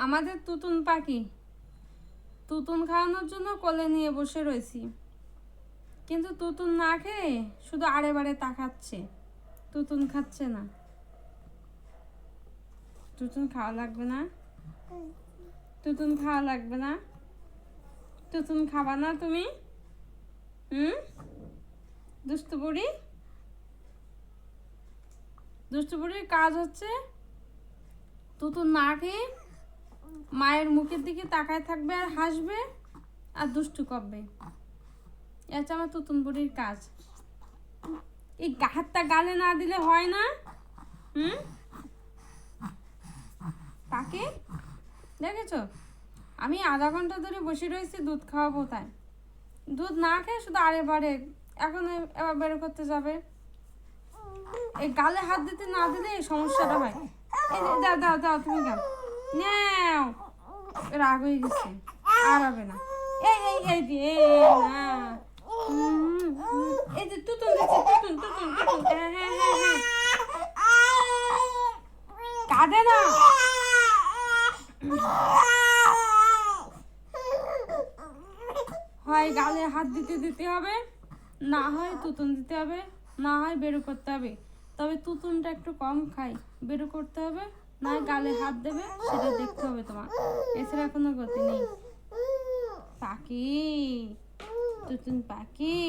আমাদের তুতুন পাখি, তুতুন খাওয়ানোর জন্য কোলে নিয়ে বসে রয়েছি, কিন্তু তুতুন না খেয়ে শুধু আড়ে বাড়ে তাকাচ্ছে, তুতুন খাচ্ছে না। তুতুন খাওয়া লাগবে না, তুতুন খাওয়া লাগবে না, তুতুন খাবা না তুমি? দুষ্টু বুড়ি, দুষ্টু বুড়ির কাজ হচ্ছে তুতুন না খেয়ে মায়ের মুখের দিকে তাকায় থাকবে আর হাসবে আর দুষ্টু করবে। এটা আমার তুতুন বুড়ির কাজ। এই হাতটা গালে না দিলে হয় না। তাকে দেখেছো, আমি আধা ঘন্টা ধরে বসে রয়েছি দুধ খাওয়াবো, তাই দুধ না খেয়ে শুধু আড়ে বাড়ে এখন এবার বের করতে যাবে। এই গালে হাত দিতে না দিলে এই সমস্যাটা হয়। এই দাও দাও দাও, তুমি গাও নাও। রাগ হয়ে গেছে, আর হবে না। এই এই এই যে না, এই যে তুতুন দিচ্ছে, তুতুন তুতুন তুতুন, হ্যাঁ হ্যাঁ হ্যাঁ হ্যাঁ, কাঁদে না। হয় গালে হাত দিতে দিতে হবে, না হয় তুতুন দিতে হবে, না হয় বেরো করতে হবে। তবে তুতুনটা একটু কম খাই, বেরো করতে হবে, না হয় গালে হাত দেবে, সেটা দেখতে হবে তোমার। এছাড়া কোনো গতি নেই। পাখি, তুতুন পাখি।